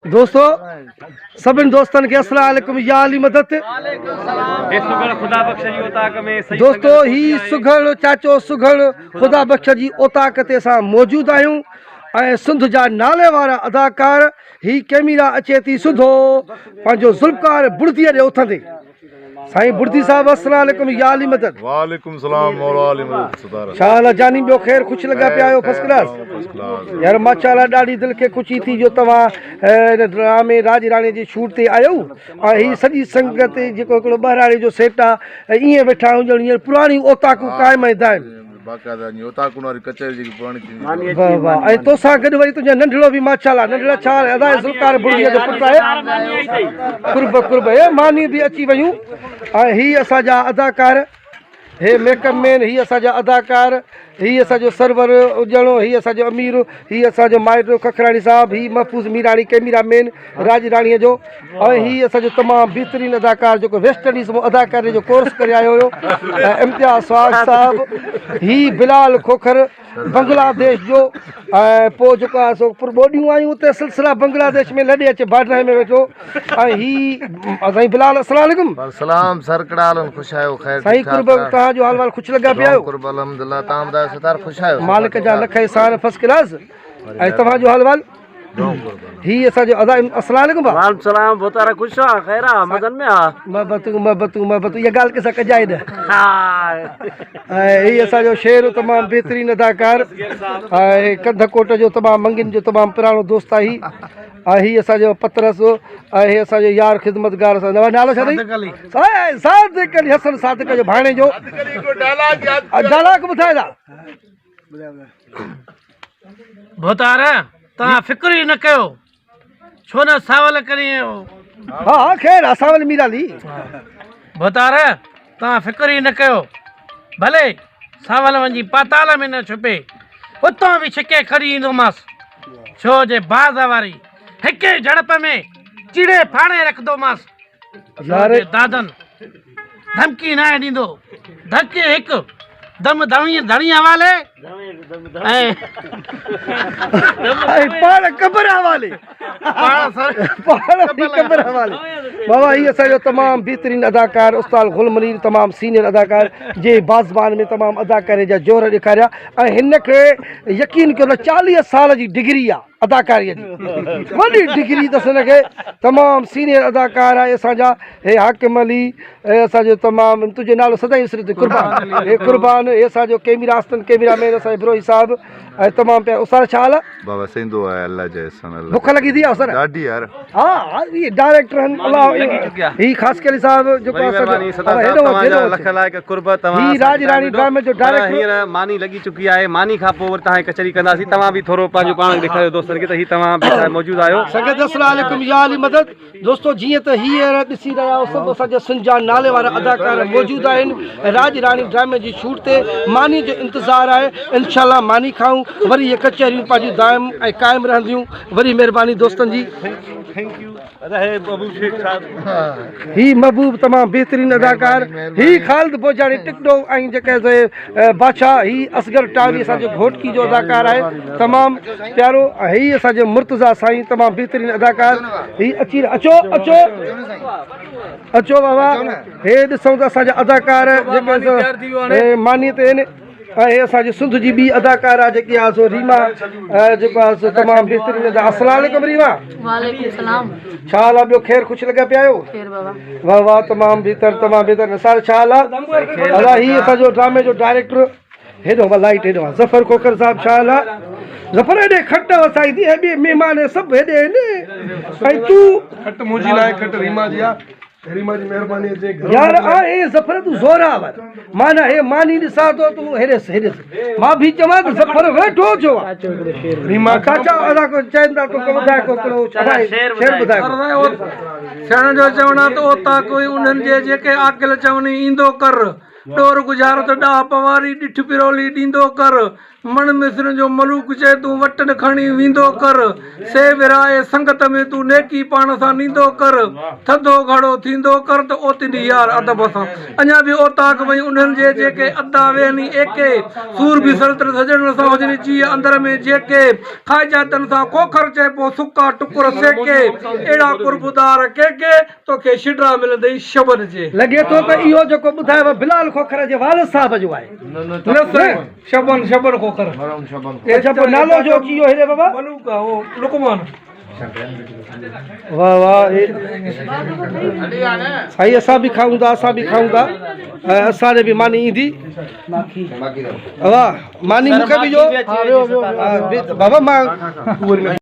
दोस्तों सभिनि दोस्तनि खे अस्सलाम वालेकुम या अली मदद। दोस्तों ही सुघड़ चाचो सुघड़ खुदा बख्श जी ओताक ते असां मौजूद आहियूं ऐं सिंध जा नाले वारा अदाकार ही कैमरा अचे थी सुधो पंहिंजो ज़ुल्फ़कार बुर्दीअ जे उथंदे। साईं बुर्दी साहब अस्सलाम वालेकुम या अली मदद। वालेकुम सलाम मौला अली मदद सदार। छा हाल आहे जानी? ॿियो ख़ैर ख़ुशि लॻा पिया आहियो? फर्स्ट क्लास यार माशाल्लाह। ॾाढी दिलि खे ख़ुशी थी जो तव्हां ड्रामे राज राणी जी शूट ते आयो ऐं हीअ सॼी संगत जेको हिकिड़ो ॿहिराणे जो सेट आहे ईअं वेठा हुजनि हींअर पुराणी ओताकूं क़ाइमु ऐं दाइमु। वाह वाह। ऐं तोसां गॾु वरी तुंहिंजो नंढड़ो बि माशाल्लाह नंढड़ा छा अदा ज़ुल्फ़कार बुर्दीअ जो पुटु आहे। कुर्ब कुर्ब हे मानी बि अची वियूं ऐं हीअ असांजा अदाकार हे मेकअप मैन, ही असांजा अदाकार, ही असांजो सरवर उजणो, ही असांजो अमीर, ही असांजो माइटो खखराणी साहब, ही महफूज़ मीराणी कैमरा मैन राज राणीअ जो ऐं ही असांजो तमामु बहितरीनु अदाकार जेको वेस्ट इंडीज़ में अदाकारी जो कोर्स करे आयो हुयो इम्तियाज़ स्वाग साहब, ही बिलाल खोखर बांग्लादेश जो ऐं पोइ जेको आहे सो ॿोॾियूं आयूं उते सिलसिला बांग्लादेश में लॾे अचे बाड्राए में वेठो ऐं ही साईं बिलाल अस्सलाम वालेकुम। सलाम सरकड़ालन खुश आयो खैर साईं कुर्ब तव्हांजो हाल वाल ख़ुशि लॻा पिया आहियो? कुर्ब अल्हम्दुलिल्लाह तव्हां ॿुधायो सतार खुश आयो? मालिक जा लख एहसान फर्स्ट क्लास। ऐं तव्हांजो हाल वाल? ही असांजो अदा अस्सलाम वालेकुम। वालेकुम सलाम बोतारा खुश आ खैर आ मगन में आ महबतूं इहा ॻाल्हि कंहिंसां कजाए न। ऐं ही असांजो शेर तमामु बहितरीनु अदाकार ऐं कंधकोट जो तमामु मंगिन जो तमामु पुराणो दोस्त आहे ही ऐं ही असांजो पतरस ऐं हे असांजो यार ख़िदमतगार असांजो नालो छा अथई? सादिक अली हसन सादिक जो भाणे जो डायलॉग ॿुधाए बोतारा तव्हां फिक्र ई न कयो छो न सावल करी। हा हा ख़ैर असां वटि मीराली बोतारा तव्हां फिक्र ई न कयो भले सावल वञी पाताल में न छुपे उतां बि छिके खणी ईंदोमांसि छो जे बाज़ वारी हिके झड़प में चिड़े फाणे रखंदोमांसि यार दादन धमकी न ॾींदो धके हिकु दम धणीअ वाले ऐं पाण कबर हवाले कबर हवाले। बाबा ही असांजो तमामु बहितरीनु अदाकार उस्ताद गुल मनीर तमामु सीनियर अदाकार जे बाज़बान में तमामु अदाकारी जा जोर ॾेखारिया ऐं हिन खे यकीन कयो न 40 साल जी डिग्री आहे अदाकारीअ जी वॾी डिग्री अथसि हिनखे। तमामु सीनियर अदाकार आहे असांजा हे हाकिम अली हे असांजो तमामु तुंहिंजो नालो सदाईं विसरंदो कुर्बान हे कुर्बान हे असांजो कैमरा आस्तन कैमरा मैन असांजो बिरोही साहब ऐं तमामु पिया उसार छा हाल आहे? बाबा सिंधु आहे अल्लाह जे एहसान अल्लाह। बुख लगी थी आहे सर? ॾाढी यार। हा ये डायरेक्टर आहिनि अल्लाह ही ख़ासि करे साहब जेको लख लाइक़ कुर्ब तव्हां ही राज राणी ड्रामे जो डायरेक्टर हींअर मानी लॻी चुकी आहे। मानी खां पोइ वरी तव्हां कचहरी कंदासीं। तव्हां बि थोरो पंहिंजो पाण ॾेखारियो दोस्तनि खे त ही तव्हां बि मौजूदु आहियो। संगत अस्सलाम वालेकुम या अली मदद। दोस्तों जीअं त हींअर ॾिसी रहिया आहियो सभु असांजा सिंध जा नाले वारा अदाकार मौजूदु आहिनि राज राणी ड्रामे जी शूट ते। मानी जो इंतज़ारु आहे इंशाल्लाह मानी खाऊं वरी ये कचहरियूं पंहिंजियूं दाइम ऐं क़ाइमु रहंदियूं। वरी महिरबानी दोस्तनि जी। Thank U. ही महबूब तमामु बहितरीनु अदाकार ही ख़ालिद बोजाणी टिकटो ऐं जेके बादशाह ही असगर टावरी असांजो घोटकी जो अदाकार आहे तमामु प्यारो। ही असांजो मुर्तज़ा साईं तमामु बहितरीनु अदाकार ही अची अचो अचो अचो बाबा हे ॾिसूं त असांजा अदाकार जेके मानी ते आहिनि ऐं असांजे सिंध जी ॿी अदाकारा जेकी आहे सो रीमा जेको आहे सो तमामु बहितरीनु। अस्सलाम वालेकुम रीमा। वालेकुम सलाम। छा हाल आहे? ॿियो ख़ैर ख़ुशि लॻा पिया आहियो? खैर बाबा। वाह वाह तमामु बहितर निसार छा हाल आहे? अला ही असांजो ड्रामे जो डायरेक्टर हेॾो आहे लाइट हेॾो आहे ज़फ़र खोखर साहब छा हाल आहे? ज़फ़र हेॾे खट वसाई थी ऐं ॿिए महिमान सभु हेॾे आहिनि ऐं तूं खट मुंहिंजी लाइ खट रीमा जी आहे। रीमा जी महिरबानी यार आहे ज़फ़र तूं ज़ोरावर माना हे मानी ॾिसां थो तूं हेॾेसि हेॾेसि मां बि चवां त ज़फ़र वेठो छो आहे? रीमा चाचा अदा को चवनि था तोखे ॿुधाए को शेर ॿुधाए थियण जो चवणु आहे त उतां कोई उन्हनि जे जेके आकिल चवनि ईंदो कर डोर गुजारत डा पवारी डिठ पिरोली डींदो कर मन मिस्र जो मलूक चे तू वटन खणी वींदो कर से विराए संगत में तू नेकी पाण सा नींदो कर थधो घड़ो थींदो कर तो ओतिनी यार अदब सां अञा भी ओताक वई उन्हनि जे जेके अदा वेनी एके सूर भी सरतर सजण सां हुजनी जी अंदर में जेके खाइजातन सां खोखर चे पो सुका टुकुर सेके एड़ा कुर्बदार के तोखे शिडरा मिलंदई शबन जे लॻे थो त इहो जेको ॿुधायव बिलाल खोखर जे वालिद साहब जो आहे शबन शबन खोखर अच्छा पोइ नालो जो की इहो हेॾे बाबा मलूक आहे वो लुकमान वाह वाह साईं असां बि खाऊं था ऐं असांजे बि मानी ईंदी वाह मानी मूंखे बि ॾियो बाबा मां